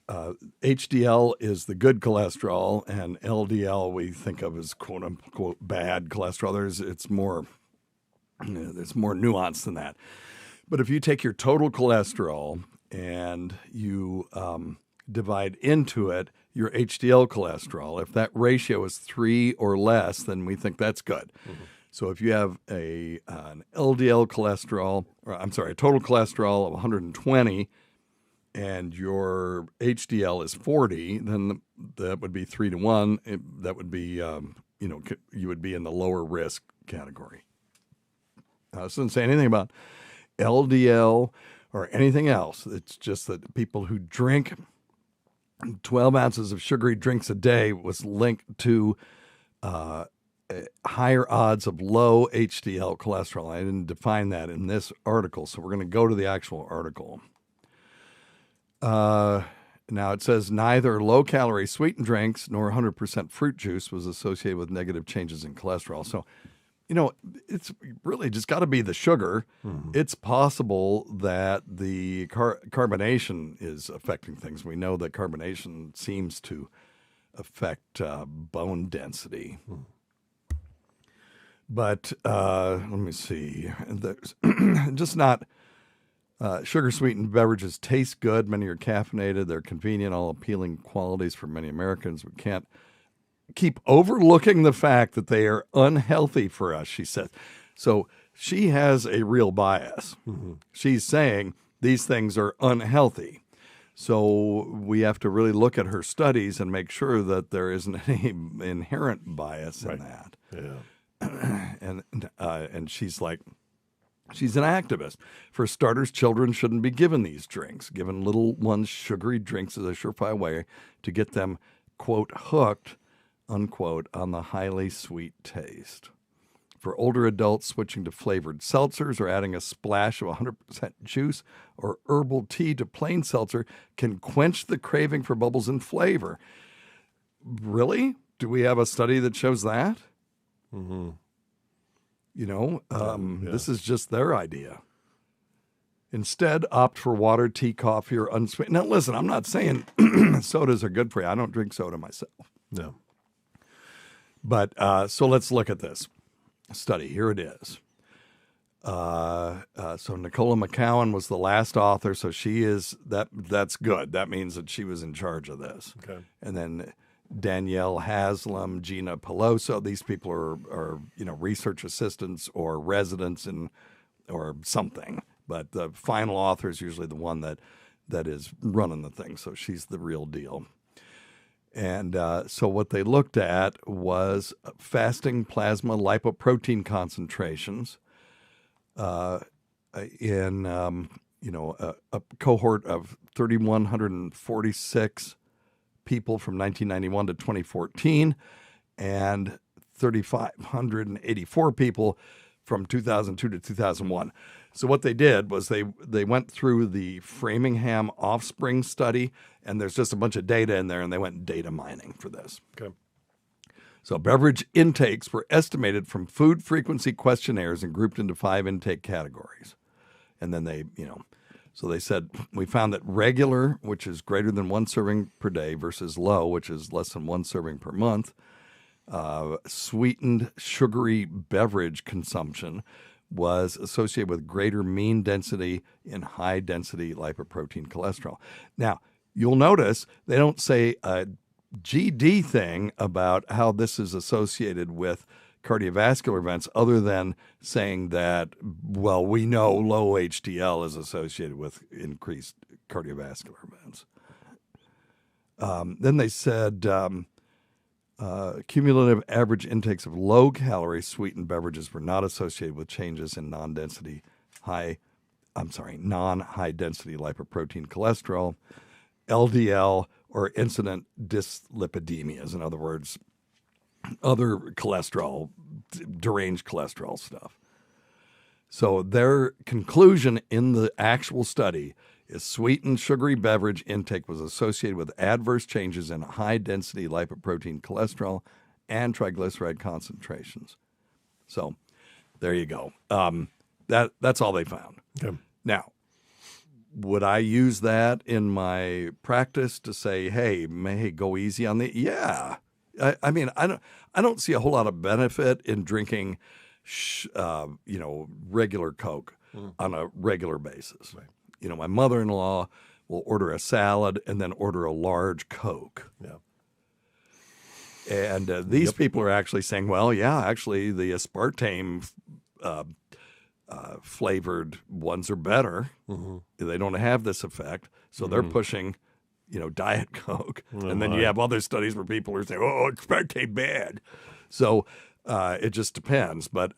HDL is the good cholesterol, and LDL we think of as quote unquote bad cholesterol. There's more nuance than that. But if you take your total cholesterol and you divide into it your HDL cholesterol, if that ratio is 3 or less, then we think that's good. Mm-hmm. So if you have an LDL cholesterol, a total cholesterol of 120, and your HDL is 40, then that would be 3 to 1. That would be, you would be in the lower risk category. This doesn't say anything about LDL or anything else. It's just that people who drink 12 ounces of sugary drinks a day was linked to higher odds of low HDL cholesterol. I didn't define that in this article, so we're going to go to the actual article. Now it says neither low-calorie sweetened drinks nor 100% fruit juice was associated with negative changes in cholesterol. So, you know, it's really just got to be the sugar. Mm-hmm. It's possible that the carbonation is affecting things. We know that carbonation seems to affect bone density. Mm. But let me see. There's just not sugar-sweetened beverages taste good. Many are caffeinated. They're convenient, all appealing qualities for many Americans. We can't keep overlooking the fact that they are unhealthy for us, she says. So she has a real bias. Mm-hmm. She's saying these things are unhealthy. So we have to really look at her studies and make sure that there isn't any inherent bias in that. Yeah. And she's like, she's an activist. For starters, children shouldn't be given these drinks. Giving little ones sugary drinks is a surefire way to get them, quote, hooked, unquote, on the highly sweet taste. For older adults, switching to flavored seltzers or adding a splash of 100% juice or herbal tea to plain seltzer can quench the craving for bubbles and flavor. Really? Do we have a study that shows that? Mm-hmm. You know, This is just their idea. Instead, opt for water, tea, coffee, or unsweetened. Now, listen, I'm not saying sodas are good for you. I don't drink soda myself. No. But so let's look at this study. Here it is. So Nicola McCowan was the last author. So she is that's good. That means that she was in charge of this. Okay. And then Danielle Haslam, Gina Peloso. These people are research assistants or residents or something. But the final author is usually the one that is running the thing. So she's the real deal. And so what they looked at was fasting plasma lipoprotein concentrations in a cohort of 3,146 people from 1991 to 2014 and 3,584 people from 2002 to 2001. So what they did was they went through the Framingham Offspring study, and there's just a bunch of data in there, and they went data mining for this. Okay. So beverage intakes were estimated from food frequency questionnaires and grouped into 5 intake categories. And then so they said, we found that regular, which is greater than 1 serving per day, versus low, which is less than 1 serving per month, sweetened sugary beverage consumption was associated with greater mean density in high-density lipoprotein cholesterol. Now, you'll notice they don't say a GD thing about how this is associated with cardiovascular events other than saying that, well, we know low HDL is associated with increased cardiovascular events. Then they said cumulative average intakes of low-calorie sweetened beverages were not associated with changes in non-high-density lipoprotein cholesterol, LDL, or incident dyslipidemias. In other words, other cholesterol, deranged cholesterol stuff. So their conclusion in the actual study is sweetened sugary beverage intake was associated with adverse changes in high-density lipoprotein cholesterol and triglyceride concentrations. So there you go. That's all they found. Okay. Now, would I use that in my practice to say, hey, go easy on the? Yeah. I mean, I don't see a whole lot of benefit in drinking, regular Coke on a regular basis. Right. You know, my mother-in-law will order a salad and then order a large Coke. Yeah. And these people are actually saying, well, yeah, actually the aspartame flavored ones are better. Mm-hmm. They don't have this effect. So they're pushing, Diet Coke. And then you have other studies where people are saying, oh, aspartame bad. So it just depends. But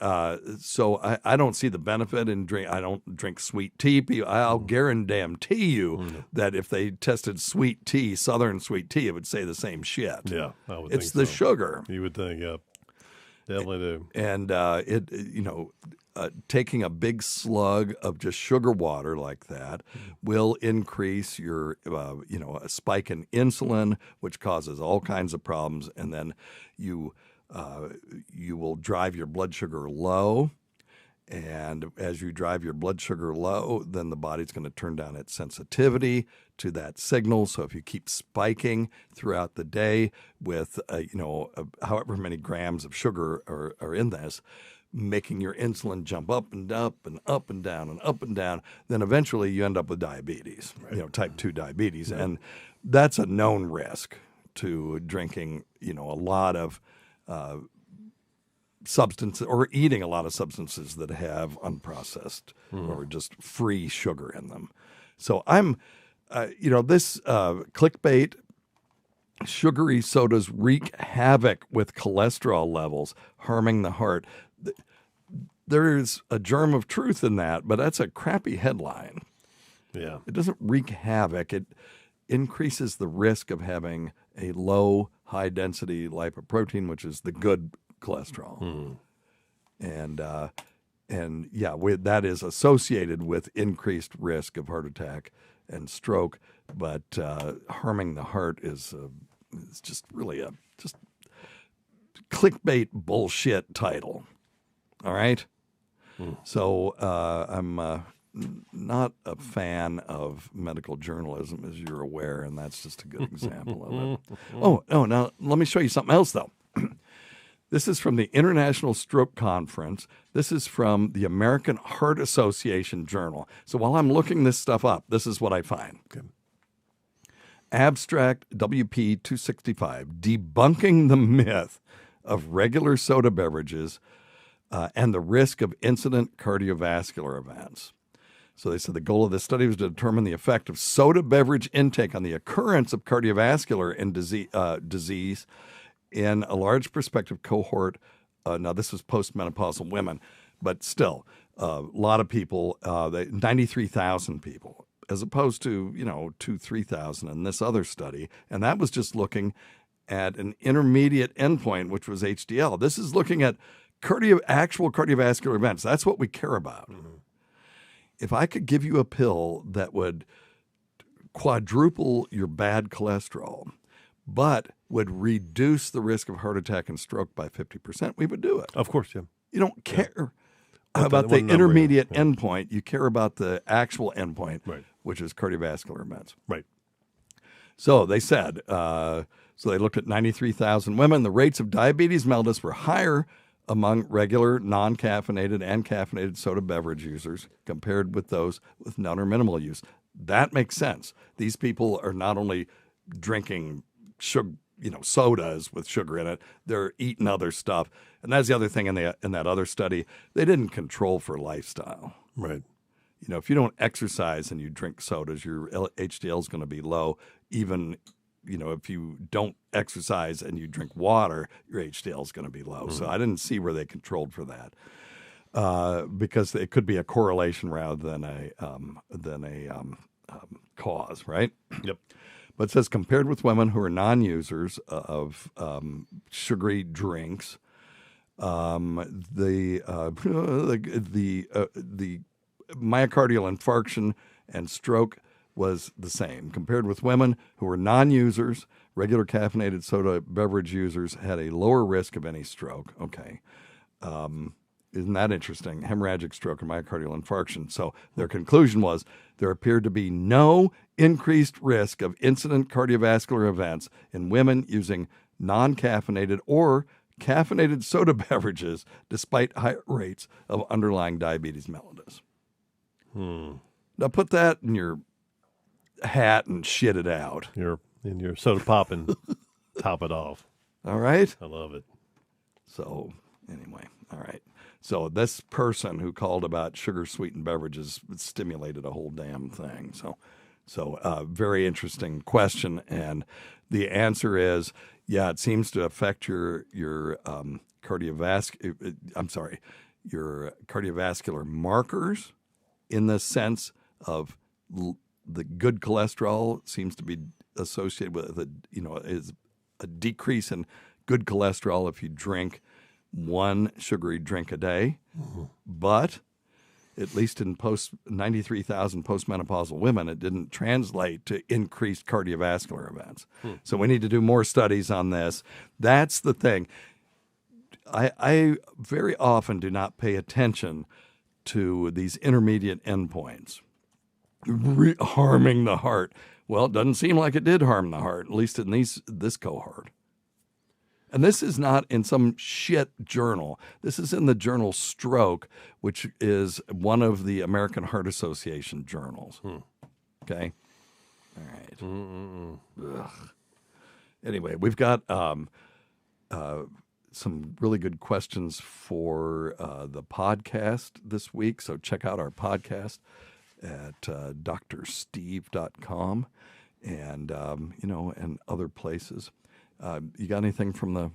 so I don't see the benefit in I don't drink sweet tea. I'll guarantee you that if they tested sweet tea, Southern sweet tea, it would say the same shit. Yeah, I would it's think the so. sugar. You would think, yeah. Definitely do. And taking a big slug of just sugar water like that will increase your, a spike in insulin, which causes all kinds of problems. And then you will drive your blood sugar low. And as you drive your blood sugar low, then the body's going to turn down its sensitivity to that signal. So if you keep spiking throughout the day with, however many grams of sugar are in this, making your insulin jump up and up and up and down and up and down, then eventually you end up with diabetes, type 2 diabetes. Right. And that's a known risk to drinking, a lot of substances or eating a lot of substances that have unprocessed or just free sugar in them. So I'm, this clickbait, sugary sodas wreak havoc with cholesterol levels, harming the heart. There's a germ of truth in that, but that's a crappy headline. Yeah. It doesn't wreak havoc. It increases the risk of having a low, high-density lipoprotein, which is the good cholesterol. And that is associated with increased risk of heart attack and stroke, but harming the heart is just really a clickbait bullshit title. All right? So I'm not a fan of medical journalism, as you're aware, and that's just a good example of it. Now let me show you something else, though. This is from the International Stroke Conference. This is from the American Heart Association Journal. So while I'm looking this stuff up, this is what I find. Okay. Abstract WP 265, debunking the myth of regular soda beverages and the risk of incident cardiovascular events. So they said the goal of this study was to determine the effect of soda beverage intake on the occurrence of cardiovascular disease in a large prospective cohort. Now, this was postmenopausal women, but still, a lot of people, 93,000 people, as opposed to, 2,000-3,000 in this other study. And that was just looking at an intermediate endpoint, which was HDL. This is looking at actual cardiovascular events. That's what we care about. If I could give you a pill that would quadruple your bad cholesterol, but would reduce the risk of heart attack and stroke by 50%, we would do it. Of course, yeah. You don't care about the intermediate endpoint. You care about the actual endpoint, which is cardiovascular events. Right. So they said, so they looked at 93,000 women. The rates of diabetes mellitus were higher among regular, non-caffeinated and caffeinated soda beverage users compared with those with none or minimal use. That makes sense. These people are not only drinking sugar, sodas with sugar in it. They're eating other stuff. And that's the other thing in that other study. They didn't control for lifestyle. Right. If you don't exercise and you drink sodas, your HDL is going to be low. Even, if you don't exercise and you drink water, your HDL is going to be low. So I didn't see where they controlled for that. Because it could be a correlation rather than a cause, right? Yep. But it says compared with women who are non-users of sugary drinks, the myocardial infarction and stroke was the same. Compared with women who were non-users, regular caffeinated soda beverage users had a lower risk of any stroke. Okay. Isn't that interesting? Hemorrhagic stroke and myocardial infarction. So their conclusion was there appeared to be no increased risk of incident cardiovascular events in women using non-caffeinated or caffeinated soda beverages despite higher rates of underlying diabetes mellitus. Now put that in your hat and shit it out. In your soda pop and top it off. All right? I love it. So anyway, all right. So this person who called about sugar-sweetened beverages stimulated a whole damn thing. So very interesting question, and the answer is, it seems to affect your cardiovascular markers in the sense of the good cholesterol seems to be associated with is a decrease in good cholesterol if you drink one sugary drink a day, but at least in 93,000 postmenopausal women, it didn't translate to increased cardiovascular events. So we need to do more studies on this. That's the thing. I very often do not pay attention to these intermediate endpoints. Harming the heart. Well, it doesn't seem like it did harm the heart, at least in this cohort. And this is not in some shit journal. This is in the journal Stroke, which is one of the American Heart Association journals. Okay? All right. Anyway, we've got some really good questions for the podcast this week. So check out our podcast at drsteve.com and, and other places. You got anything from the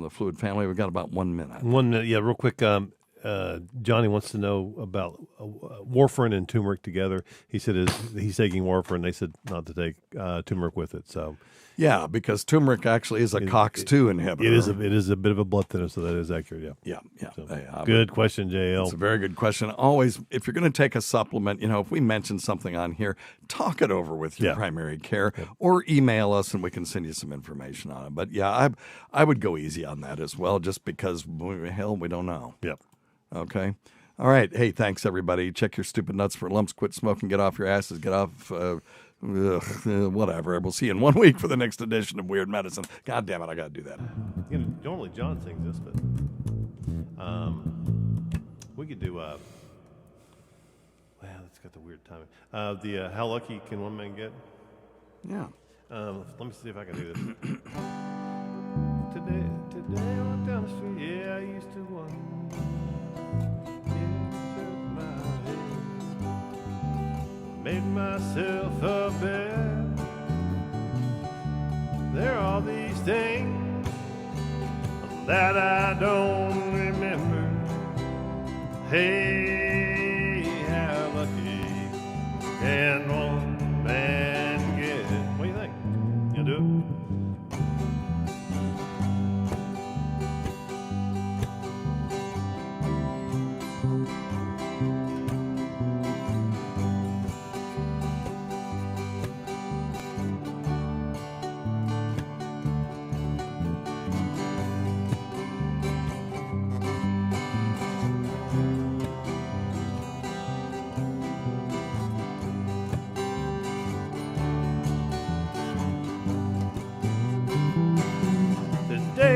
fluid family? We've got about 1 minute. 1 minute, yeah, real quick. Johnny wants to know about warfarin and turmeric together. He said he's taking warfarin. They said not to take turmeric with it. So yeah, because turmeric actually is a COX-2 inhibitor. It is a bit of a blood thinner, so that is accurate. Yeah. So, good question, JL. It's a very good question. Always, if you're going to take a supplement, if we mention something on here, talk it over with your primary care or email us and we can send you some information on it. But yeah, I would go easy on that as well, just because hell, we don't know. Yep. Okay. All right. Hey, thanks everybody. Check your stupid nuts for lumps. Quit smoking. Get off your asses. Get off. Whatever. We'll see you in 1 week for the next edition of Weird Medicine. God damn it, I got to do that. Normally John sings this, but we could do. Wow, that's got the weird timing. The How Lucky Can One Man Get? Yeah. Let me see if I can do this. Today I walked down the street. Yeah, I used to wonder. Made myself a bed. There are all these things that I don't remember. Hey, how lucky can one man get? What do you think? You'll do it?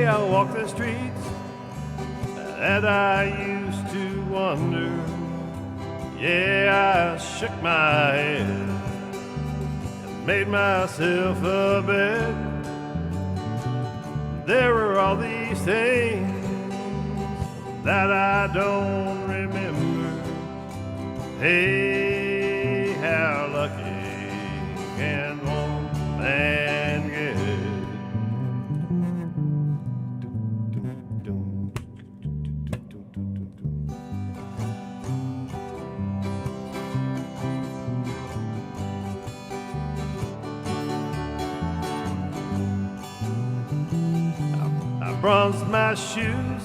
I walk the streets that I used to wander. Yeah, I shook my head and made myself a bed. There were all these things that I don't remember. Hey, how lucky can one man get? I bronzed my shoes,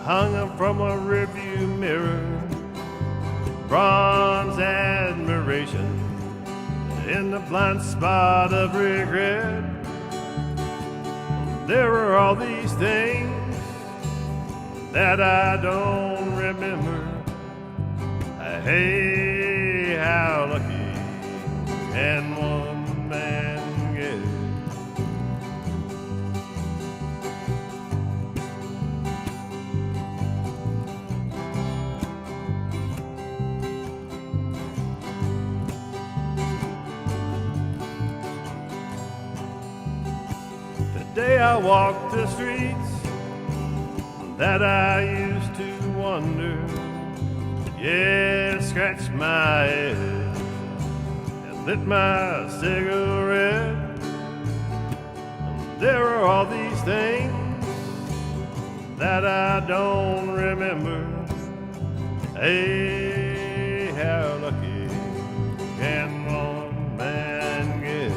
hung them from a rearview mirror. Bronze admiration in the blind spot of regret. There were all these things that I don't remember. Hey, how lucky can one man get? Today I walk the streets that I used to wander. Yeah, scratch my head and lit my cigarette. There are all these things that I don't remember. Hey, how lucky can one man get?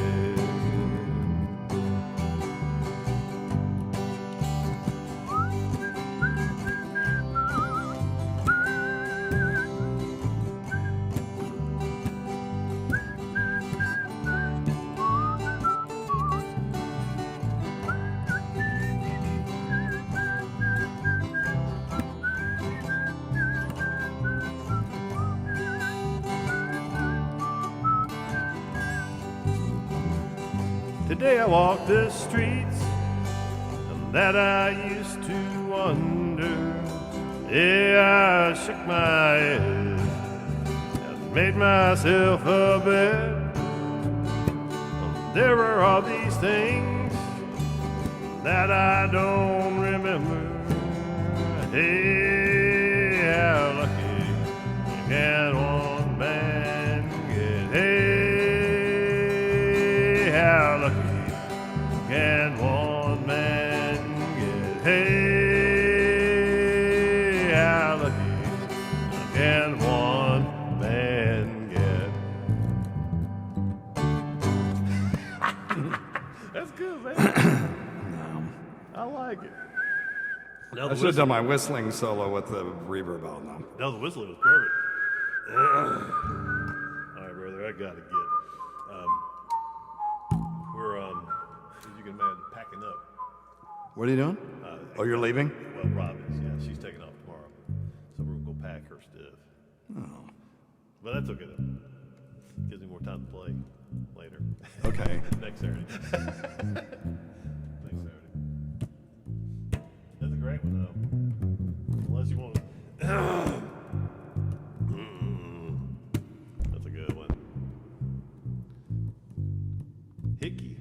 Today I walk the streets that I used to wander. Yeah, I shook my head and made myself a bed. There are all these things that I don't remember. Hey, how lucky can one man get? Hey, how lucky can one man get? Hey, how lucky can one man get? That's good, man. I like it. I should have done my whistling solo with the reverb on them. No, the whistling was perfect. All right, brother, I gotta get. We're as you can imagine, packing up. What are you doing? Oh, you're leaving? Well, Rob is. Yeah, she's taking off tomorrow, so we're gonna go pack her stuff. Oh. But that's okay though. Gives me more time to play later. Okay. Next Saturday. Next Saturday. That's a great one though. Unless you want to. That's a good one. Hickey.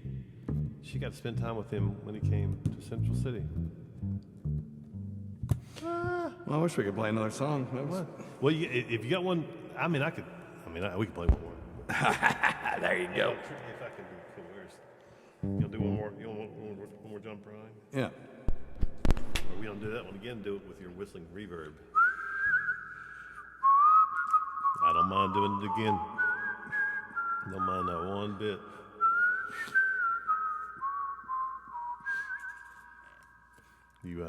She got to spend time with him when he came to Central City. Well, I wish we could play another song. That was... Well, if you got one, we can play one more. There you go. If I can do coerced. You gonna do one more? You want one more jump rhyme? Yeah. Or we don't do that one again. Do it with your whistling reverb. I don't mind doing it again. Don't mind that one bit. You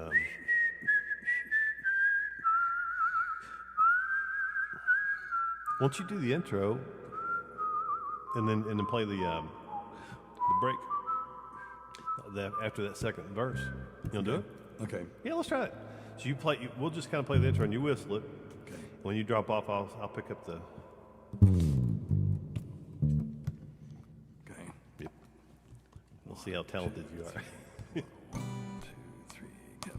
won't you do the intro and then play the break after that second verse? You gonna do it? Okay. Yeah, let's try it. So you play. We'll just kind of play the intro and you whistle it. Okay. When you drop off, I'll pick up the. Okay. Yep. We'll see how talented you are. 1, 2, 3, go.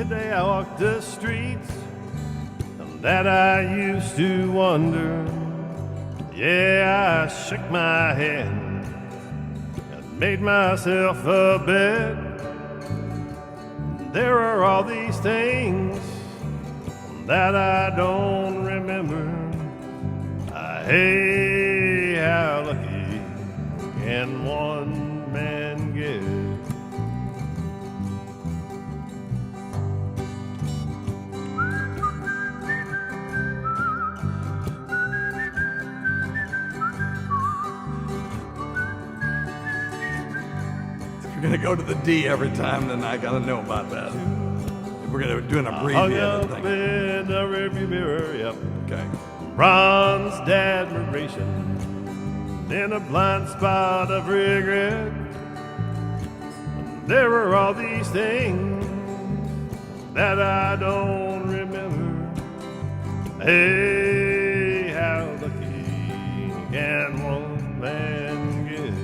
The day I walked the streets that I used to wonder. Yeah, I shook my head and made myself a bed. There are all these things that I don't remember. Hey, how lucky can one man get? If you're going to go to the D every time, then I got to know about that. If we're going to do an Hung abbreviated up thing. in the rearview mirror, yep. Okay. Bronzed admiration in a blind spot of regret. There are all these things that I don't remember. Hey, how lucky can one man get?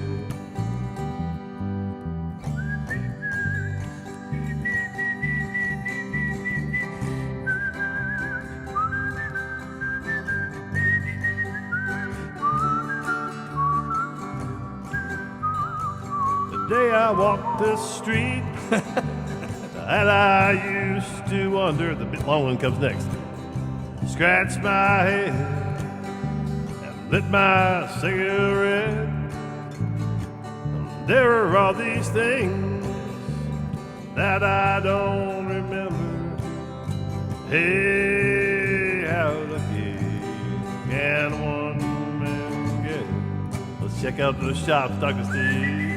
The day I walked this street that I used to wonder. The bit long one comes next. Scratch my head and lit my cigarette. There are all these things that I don't remember. Hey, how lucky can one man get? Let's check out the shops, Dr. Steve.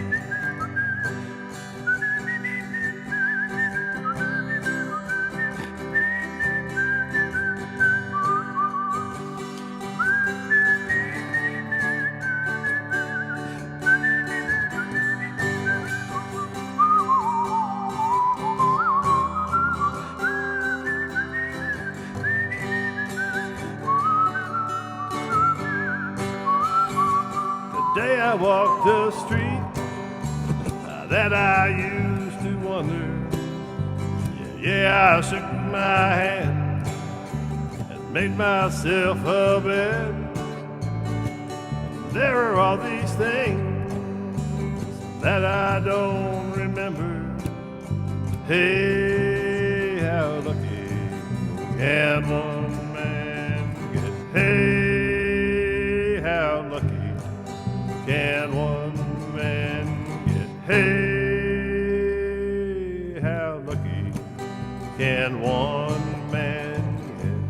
The day I walked the street that I used to wonder. Yeah, I shook my hand and made myself a bed. There are all these things that I don't remember. Hey, how lucky can one man get? Hey, how lucky can one man get? Hey, how lucky can one man get?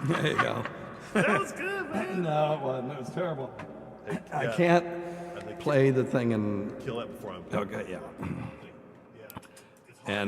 There you go. That was good, man. No, it wasn't. It was terrible. I yeah. can't play the thing and. Kill that before I'm. Okay, yeah. And